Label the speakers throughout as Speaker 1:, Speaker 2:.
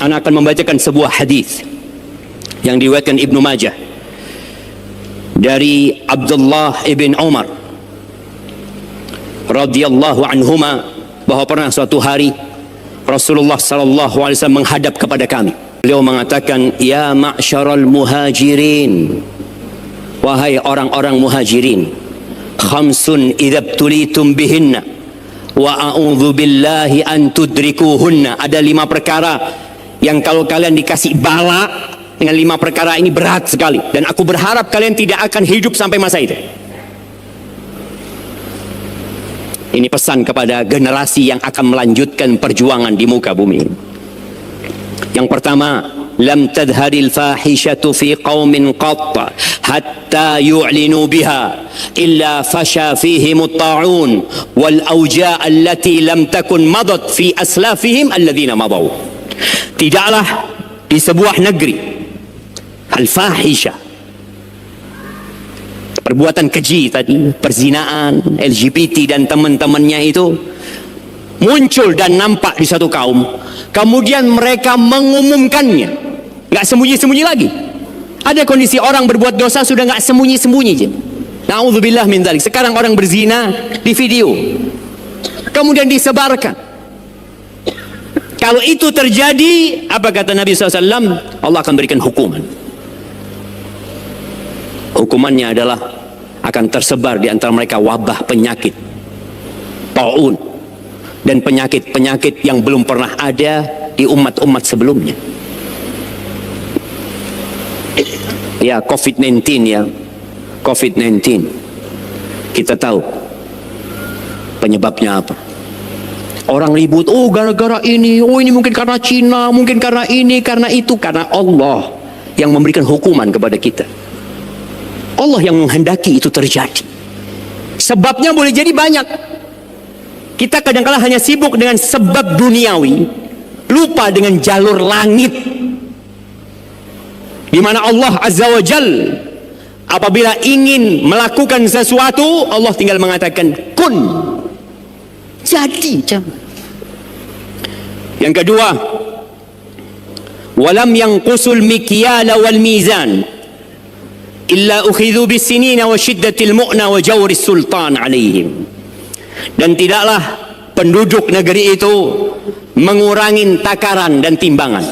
Speaker 1: Ana akan membacakan sebuah hadis yang diriwayatkan Ibnu Majah dari Abdullah ibn Umar radhiyallahu anhuma, bahwa pernah suatu hari Rasulullah sallallahu alaihi wasallam menghadap kepada kami. Beliau mengatakan, "Ya ma'syaral muhajirin, wahai orang-orang muhajirin, khamsun idza tulitum bihinna wa a'udzu billahi an tudrikuhunna." Ada 5 perkara yang kalau kalian dikasih bala dengan 5 perkara ini berat sekali, dan aku berharap kalian tidak akan hidup sampai masa itu. Ini pesan kepada generasi yang akan melanjutkan perjuangan di muka bumi. Yang pertama, lam tadharil fahishatu fi qaumin qatta hatta yu'linu biha illa fasha fihim at-ta'un wal awja' allati lam takun madat fi aslafihim alladhina madaw. Tidaklah di sebuah negeri al-fahisha, perbuatan keji tadi, perzinaan, LGBT dan teman-temannya itu muncul dan nampak di satu kaum, kemudian mereka mengumumkannya, nggak sembunyi-sembunyi lagi. Ada kondisi orang berbuat dosa sudah nggak sembunyi-sembunyi aja. Na'udzubillah min dzalik. Sekarang orang berzina di video, kemudian disebarkan. Kalau itu terjadi, apa kata Nabi SAW? Allah akan berikan hukuman. Hukumannya adalah akan tersebar di antara mereka wabah penyakit, ta'un, dan penyakit-penyakit yang belum pernah ada di umat-umat sebelumnya. Ya, COVID-19 ya. COVID-19. Kita tahu penyebabnya apa. Orang ribut, oh gara-gara ini, oh ini mungkin karena Cina, mungkin karena ini, karena itu. Karena Allah yang memberikan hukuman kepada kita. Allah yang menghendaki itu terjadi. Sebabnya boleh jadi banyak. Kita kadang-kala hanya sibuk dengan sebab duniawi, lupa dengan jalur langit, di mana Allah Azza wa Jal apabila ingin melakukan sesuatu, Allah tinggal mengatakan kun, jadi. Yang kedua, walam yanqusul mikyala wal mizan illa ukhidhu bisinina wa syiddatil mu'na wa jawris sultan alaihim. Dan tidaklah penduduk negeri itu mengurangi takaran dan timbangan.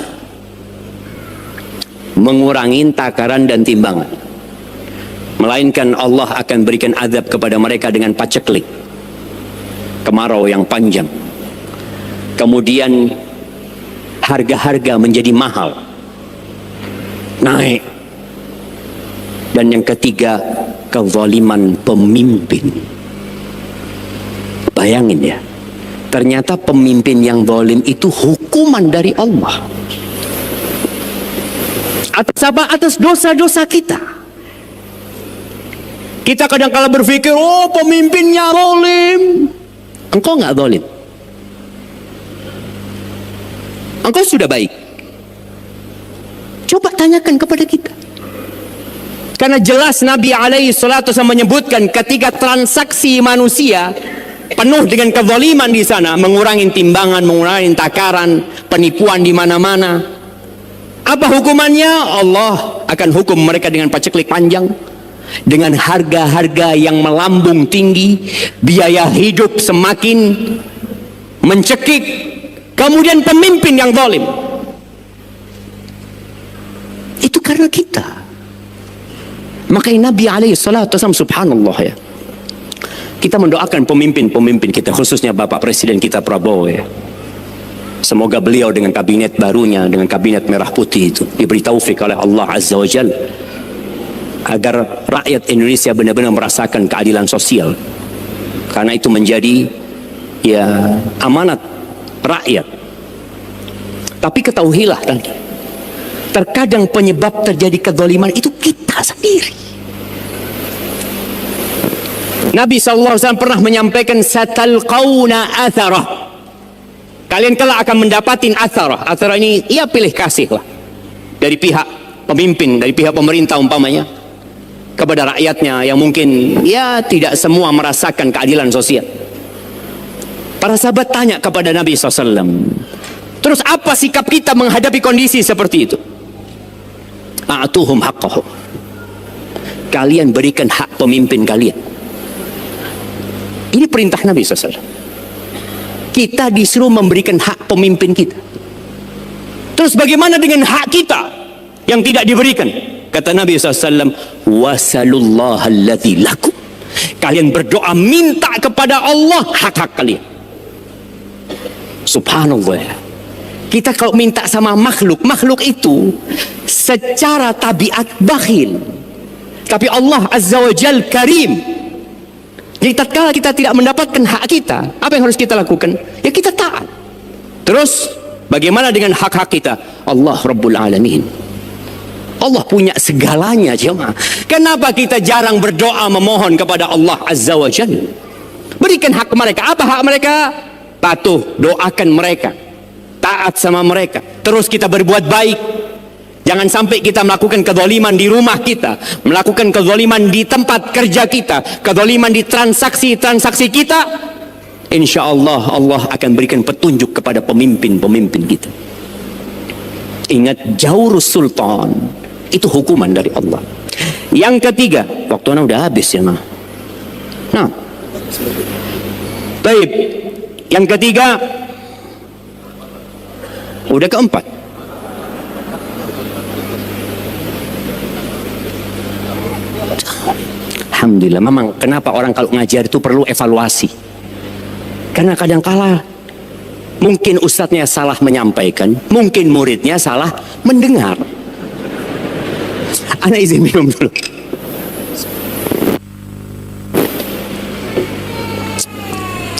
Speaker 1: Mengurangi takaran dan timbangan. Melainkan Allah akan berikan azab kepada mereka dengan paceklik, kemarau yang panjang. Kemudian harga-harga menjadi mahal, naik. Dan yang ketiga, kezaliman pemimpin. Bayangin ya, ternyata pemimpin yang zalim itu hukuman dari Allah. Atas apa? Atas dosa-dosa kita. Kita kadang-kala berpikir, oh pemimpinnya zalim. Engkau nggak zalim. Engkau sudah baik. Coba tanyakan kepada kita. Karena jelas Nabi alaihi salatu wasallam menyebutkan ketika transaksi manusia penuh dengan kezaliman di sana, mengurangi timbangan, mengurangi takaran, penipuan di mana-mana. Apa hukumannya? Allah akan hukum mereka dengan paceklik panjang, dengan harga-harga yang melambung tinggi, biaya hidup semakin mencekik, kemudian pemimpin yang zalim. Itu karena kita. Makanya Nabi alaihi salatu wasallam, subhanallah ya, kita mendoakan pemimpin-pemimpin kita, khususnya Bapak Presiden kita Prabowo ya. Semoga beliau dengan kabinet barunya, dengan kabinet merah putih itu, diberi taufik oleh Allah Azza wa Jalla agar rakyat Indonesia benar-benar merasakan keadilan sosial. Karena itu menjadi ya amanat rakyat. Tapi ketahuilah tadi, terkadang penyebab terjadi kezaliman itu kita sendiri. Nabi SAW pernah menyampaikan, satalqauna atharah. Kalian kelak akan mendapatin atharah. Atharah ini, ya pilih kasih lah. Dari pihak pemimpin, dari pihak pemerintah umpamanya, kepada rakyatnya yang mungkin, ya tidak semua merasakan keadilan sosial. Para sahabat tanya kepada Nabi SAW, Terus apa sikap kita menghadapi kondisi seperti itu? A'tuhum haqqahum. Kalian berikan hak pemimpin kalian. Ini perintah Nabi SAW. Kita disuruh memberikan hak pemimpin kita. Terus bagaimana dengan hak kita yang tidak diberikan? Kata Nabi SAW, wasalullah alladzi lakum. Kalian berdoa minta kepada Allah hak-hak kalian. Subhanallah. Kita kalau minta sama makhluk, makhluk itu secara tabiat bakhil. Tapi Allah Azza wa Jal karim. Jadi tatkala kita tidak mendapatkan hak kita, apa yang harus kita lakukan? Ya kita taat. Terus bagaimana dengan hak-hak kita? Allah Rabbul Alamin. Allah punya segalanya, jemaah. Kenapa kita jarang berdoa memohon kepada Allah Azza wa Jal? Berikan hak mereka. Apa hak mereka? Patuh, doakan mereka, taat sama mereka. Terus kita berbuat baik. Jangan sampai kita melakukan kezaliman di rumah kita, melakukan kezaliman di tempat kerja kita, kezaliman di transaksi-transaksi kita. Insya Allah, Allah akan berikan petunjuk kepada pemimpin-pemimpin kita. Ingat, Jaurus Sultan itu hukuman dari Allah. Yang ketiga, waktunya udah habis ya, nah. Baik. Yang ketiga, udah keempat. Alhamdulillah. Memang kenapa orang kalau ngajar itu perlu evaluasi? Karena kadang-kala mungkin ustadznya salah menyampaikan, mungkin muridnya salah mendengar. Ana izin minum dulu.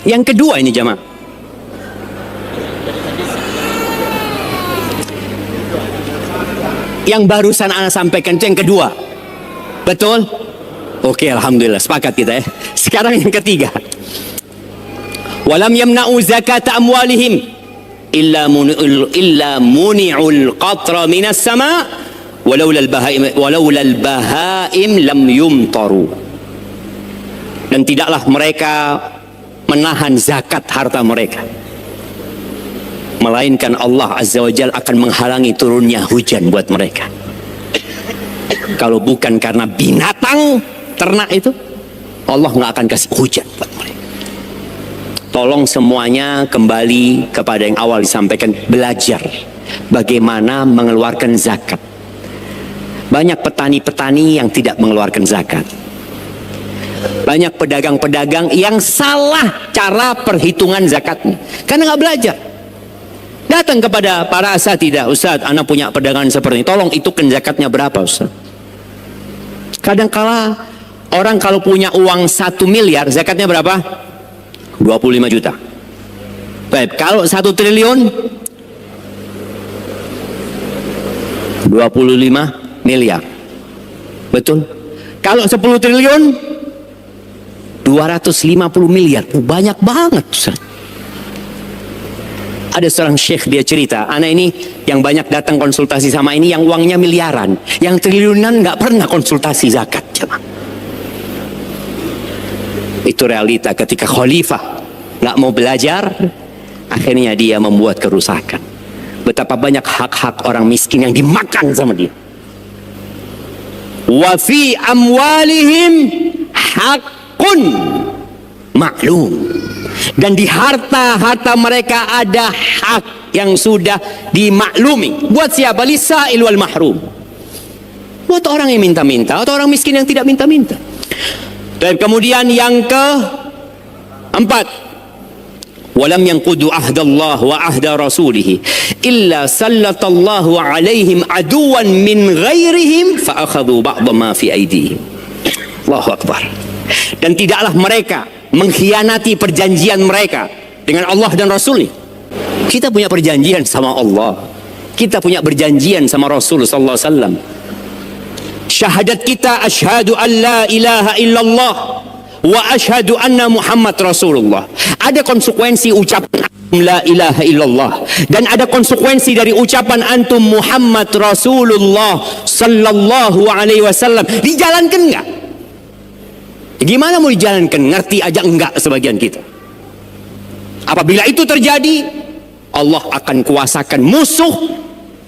Speaker 1: Yang kedua ini jamaah, yang barusan ana sampaikan itu yang kedua, betul? Oke, alhamdulillah, sepakat kita ya. Sekarang yang ketiga, walam yamna'u zakata amwalihim illa muni'ul qatra minas sama walaula al-bahaim lam yumtaru. Dan tidaklah mereka menahan zakat harta mereka, melainkan Allah Azza wa Jalla akan menghalangi turunnya hujan buat mereka. Kalau bukan karena binatang ternak itu, Allah nggak akan kasih hujan buat mereka. Tolong semuanya kembali kepada yang awal disampaikan, belajar bagaimana mengeluarkan zakat. Banyak petani-petani yang tidak mengeluarkan zakat. Banyak pedagang-pedagang yang salah cara perhitungan zakatnya karena nggak belajar. Datang kepada para asatidah, Ustaz, anak punya pedagangan seperti ini, tolong hitungkan zakatnya berapa, Ustaz. Kadang-kala orang kalau punya uang 1 miliar, zakatnya berapa? 25 juta. Baik, kalau 1 triliun 25 miliar. Betul? Kalau 10 triliun 250 miliar. Banyak banget, Ustaz. Ada seorang syekh, dia cerita, anak ini yang banyak datang konsultasi sama ini yang uangnya miliaran, yang triliunan nggak pernah konsultasi zakat. Itu realita ketika khalifah nggak mau belajar, akhirnya dia membuat kerusakan. Betapa banyak hak-hak orang miskin yang dimakan sama dia. Wa fi amwalihim haqqun maklum. Dan di harta-harta mereka ada hak yang sudah dimaklumi. Buat siapa? Lisa'il wal mahrum. Buat orang yang minta-minta atau orang miskin yang tidak minta-minta. Dan kemudian yang keempat, walam yanqudu ahdallah wa ahda rasulih illa sallatallahu alaihim aduwan min ghairihim fa akhadhu ba'd ma fi aydihim. Allahu akbar. Dan tidaklah mereka mengkhianati perjanjian mereka dengan Allah dan Rasul. Kita punya perjanjian sama Allah, kita punya perjanjian sama Rasul sallallahu alaihi wasallam. Syahadat kita, asyhadu an la ilaha illallah wa asyhadu anna Muhammad Rasulullah. Ada konsekuensi ucapan la ilaha illallah dan ada konsekuensi dari ucapan antum Muhammad Rasulullah sallallahu alaihi wasallam. Dijalankan enggak? Gimana mau dijalankan? Ngerti aja enggak sebagian kita. Apabila itu terjadi, Allah akan kuasakan musuh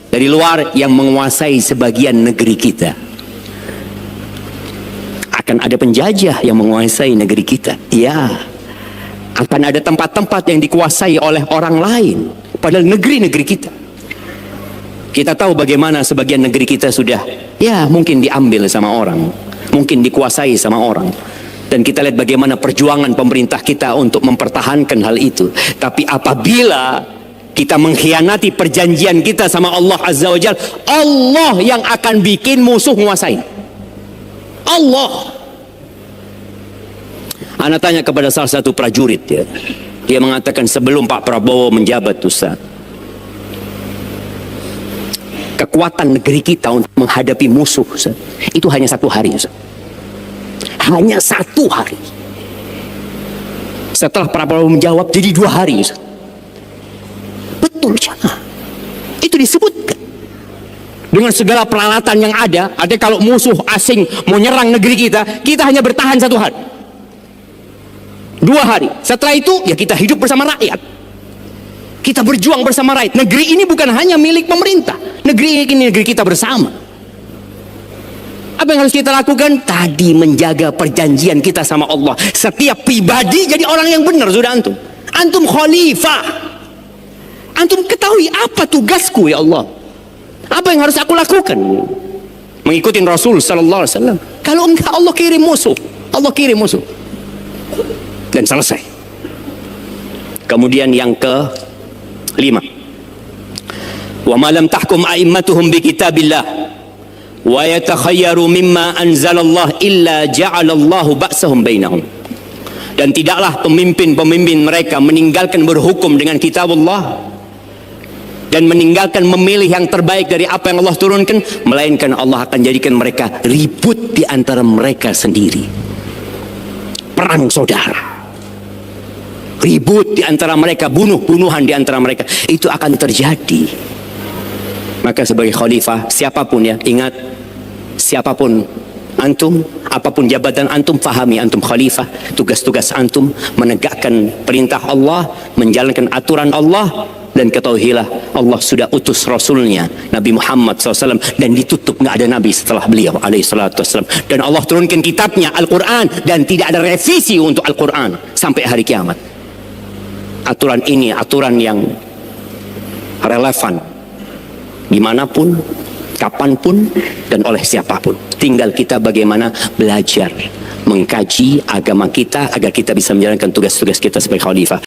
Speaker 1: dari luar yang menguasai sebagian negeri kita. Akan ada penjajah yang menguasai negeri kita. Ya, akan ada tempat-tempat yang dikuasai oleh orang lain, padahal negeri-negeri kita. Kita tahu bagaimana sebagian negeri kita sudah, ya mungkin diambil sama orang, mungkin dikuasai sama orang. Dan kita lihat bagaimana perjuangan pemerintah kita untuk mempertahankan hal itu. Tapi apabila kita mengkhianati perjanjian kita sama Allah Azza wa Jalla, Allah yang akan bikin musuh menguasai. Allah. Ana tanya kepada salah satu prajurit, ya. Dia mengatakan sebelum Pak Prabowo menjabat, Ustaz, kekuatan negeri kita untuk menghadapi musuh, Ustaz, itu hanya 1 hari, Ustaz. Hanya 1 hari. Setelah Pak Prabowo menjawab jadi 2 hari, Ustaz. Betul, jangan. Itu disebutkan. Dengan segala peralatan yang ada kalau musuh asing mau nyerang negeri kita, kita hanya bertahan 1 hari. 2 hari. Setelah itu, ya kita hidup bersama rakyat. Kita berjuang bersama rakyat. Negeri ini bukan hanya milik pemerintah. Negeri ini negeri kita bersama. Apa yang harus kita lakukan? Tadi menjaga perjanjian kita sama Allah. Setiap pribadi jadi orang yang benar, sudah antum. Antum khalifah. Antum ketahui apa tugasku, ya Allah. Apa yang harus aku lakukan? Mengikuti Rasul sallallahu alaihi wasallam. Kalau enggak, Allah kirim musuh. Allah kirim musuh. Dan selesai. Kemudian yang ke-5, wa ma lam tahkum a'immatuhum bi kitabillah wa yatakhayyaru mimma anzalallah illa ja'alallahu ba'sahum bainahum. Dan tidaklah pemimpin-pemimpin mereka meninggalkan berhukum dengan kitab Allah dan meninggalkan memilih yang terbaik dari apa yang Allah turunkan, melainkan Allah akan jadikan mereka ribut di antara mereka sendiri. Perang saudara, ribut di antara mereka, bunuh-bunuhan di antara mereka, itu akan terjadi. Maka sebagai khalifah, siapapun, ya, ingat, siapapun antum, apapun jabatan antum, fahami antum khalifah. Tugas-tugas antum menegakkan perintah Allah, menjalankan aturan Allah. Dan ketahuilah, Allah sudah utus Rasulnya Nabi Muhammad SAW, dan ditutup, nggak ada Nabi setelah beliau alaihissalam. Dan Allah turunkan kitabnya Al-Quran, dan tidak ada revisi untuk Al-Quran sampai hari kiamat. Aturan ini aturan yang relevan dimanapun, kapanpun, dan oleh siapapun. Tinggal kita bagaimana belajar mengkaji agama kita agar kita bisa menjalankan tugas-tugas kita sebagai khalifah.